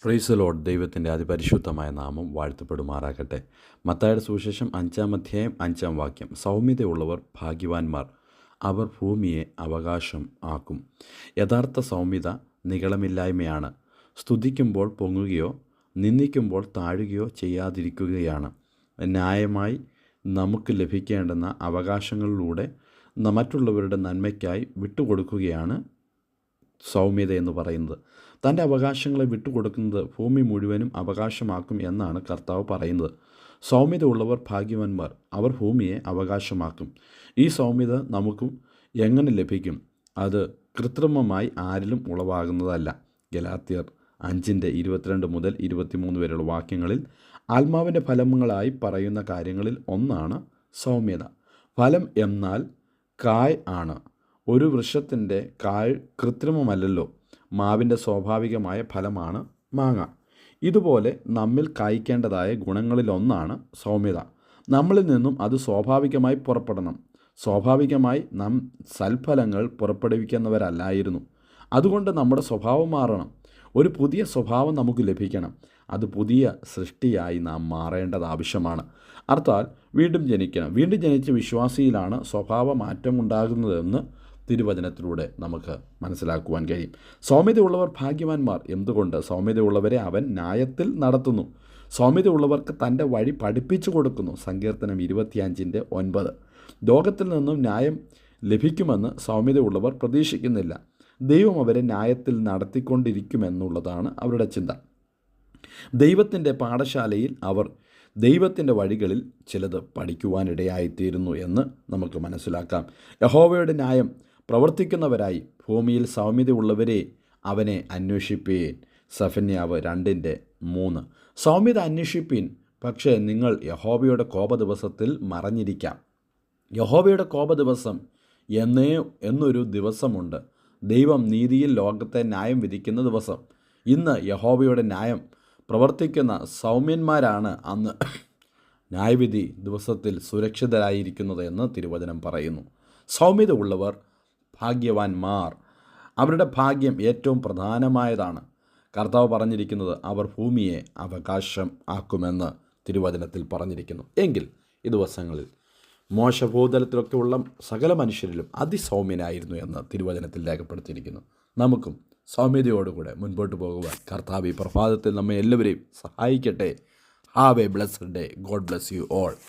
Praise the Lord. ദൈവത്തിൻ്റെ അതിപരിശുദ്ധമായ നാമം വാഴ്ത്തപ്പെടുമാറാകട്ടെ. മത്തായിയുടെ സുവിശേഷം 5-ാം അധ്യായം 5-ാം വാക്യം. സൗമ്യതയുള്ളവർ ഭാഗ്യവാന്മാർ, അവർ ഭൂമിയെ അവകാശം ആക്കും. യഥാർത്ഥ സൗമ്യത നിഗളമില്ലായ്മയാണ്. സ്തുതിക്കുമ്പോൾ പൊങ്ങുകയോ നിന്ദിക്കുമ്പോൾ താഴുകയോ ചെയ്യാതിരിക്കുകയാണ്. ന്യായമായി നമുക്ക് ലഭിക്കേണ്ടുന്ന അവകാശങ്ങളിലൂടെ മറ്റുള്ളവരുടെ നന്മയ്ക്കായി വിട്ടുകൊടുക്കുകയാണ് സൗമ്യത എന്ന് പറയുന്നത്. തൻ്റെ അവകാശങ്ങളെ വിട്ടുകൊടുക്കുന്നത് ഭൂമി മുഴുവനും അവകാശമാക്കും എന്നാണ് കർത്താവ് പറയുന്നത്. സൗമ്യത ഉള്ളവർ ഭാഗ്യവാന്മാർ, അവർ ഭൂമിയെ അവകാശമാക്കും. ഈ സൗമ്യത നമുക്കും എങ്ങനെ ലഭിക്കും? അത് കൃത്രിമമായി ആരിലും ഉളവാകുന്നതല്ല. ഗലാത്യർ 5:22 മുതൽ 23 വരെയുള്ള വാക്യങ്ങളിൽ ആത്മാവിൻ്റെ ഫലങ്ങളായി പറയുന്ന കാര്യങ്ങളിൽ ഒന്നാണ് സൗമ്യത. ഫലം എന്നാൽ കായ് ആണ്. ഒരു വൃക്ഷത്തിൻ്റെ കായ് കൃത്രിമമല്ലല്ലോ. മാവിൻ്റെ സ്വാഭാവികമായ ഫലമാണ് മാങ്ങ. ഇതുപോലെ നമ്മിൽ കായ്ക്കേണ്ടതായ ഗുണങ്ങളിലൊന്നാണ് സൗമ്യത. നമ്മളിൽ നിന്നും അത് സ്വാഭാവികമായി പുറപ്പെടണം. സ്വാഭാവികമായി നാം സൽഫലങ്ങൾ പുറപ്പെടുവിക്കുന്നവരല്ലായിരുന്നു. അതുകൊണ്ട് നമ്മുടെ സ്വഭാവം മാറണം. ഒരു പുതിയ സ്വഭാവം നമുക്ക് ലഭിക്കണം. അത് പുതിയ സൃഷ്ടിയായി നാം മാറേണ്ടത് ആവശ്യമാണ്. അർത്ഥാൽ വീണ്ടും ജനിക്കണം. വീണ്ടും ജനിച്ച വിശ്വാസിയിലാണ് സ്വഭാവ മാറ്റം ഉണ്ടാകുന്നതെന്ന് തിരുവചനത്തിലൂടെ നമുക്ക് മനസ്സിലാക്കുവാൻ കഴിയും. സൗമ്യതയുള്ളവർ ഭാഗ്യവാന്മാർ. എന്തുകൊണ്ട്? സൗമ്യതയുള്ളവരെ അവൻ ന്യായത്തിൽ നടത്തുന്നു. സൗമ്യതയുള്ളവർക്ക് തൻ്റെ വഴി പഠിപ്പിച്ചു കൊടുക്കുന്നു. സങ്കീർത്തനം 25:9. ലോകത്തിൽ നിന്നും ന്യായം ലഭിക്കുമെന്ന് സൗമ്യതയുള്ളവർ പ്രതീക്ഷിക്കുന്നില്ല. ദൈവം അവരെ ന്യായത്തിൽ നടത്തിക്കൊണ്ടിരിക്കുമെന്നുള്ളതാണ് അവരുടെ ചിന്ത. ദൈവത്തിൻ്റെ പാഠശാലയിൽ അവർ ദൈവത്തിൻ്റെ വഴികളിൽ ചിലത് പഠിക്കുവാനിടയായിത്തീരുന്നു എന്ന് നമുക്ക് മനസ്സിലാക്കാം. യഹോവയുടെ ന്യായം പ്രവർത്തിക്കുന്നവരായി ഭൂമിയിൽ സൗമ്യതയുള്ളവരെ അവനെ അന്വേഷിപ്പീൻ. സഫന്യാവ് 2:3. സൗമ്യത അന്വേഷിപ്പീൻ, പക്ഷേ നിങ്ങൾ യഹോവയുടെ കോപദിവസത്തിൽ മറഞ്ഞിരിക്കാം. യഹോവയുടെ കോപദിവസം എന്നൊരു ദിവസമുണ്ട്. ദൈവം നീതിയിൽ ലോകത്തെ ന്യായം വിധിക്കുന്ന ദിവസം. ഇന്ന് യഹോവയുടെ ന്യായം പ്രവർത്തിക്കുന്ന സൗമ്യന്മാരാണ് അന്ന് ന്യായവിധി ദിവസത്തിൽ സുരക്ഷിതരായിരിക്കുന്നത് എന്ന് തിരുവചനം പറയുന്നു. സൗമ്യത ഉള്ളവർ ഭാഗ്യവാന്മാർ. അവരുടെ ഭാഗ്യം ഏറ്റവും പ്രധാനമായതാണ്. കർത്താവ് പറഞ്ഞിരിക്കുന്നത് അവർ ഭൂമിയെ അവകാശം ആക്കുമെന്ന് തിരുവചനത്തിൽ പറഞ്ഞിരിക്കുന്നു. എങ്കിൽ ഈ ദിവസങ്ങളിൽ മോശഭൂതലത്തിലൊക്കെ ഉള്ള സകല മനുഷ്യരിലും അതിസൗമ്യനായിരുന്നു എന്ന് തിരുവചനത്തിൽ രേഖപ്പെടുത്തിയിരിക്കുന്നു. നമുക്കും സൗമ്യതയോടുകൂടെ മുൻപോട്ട് പോകുവാൻ കർത്താവ് ഈ പ്രഭാതത്തിൽ നമ്മെ എല്ലാവരെയും സഹായിക്കട്ടെ. Have A blessed day. God bless you all.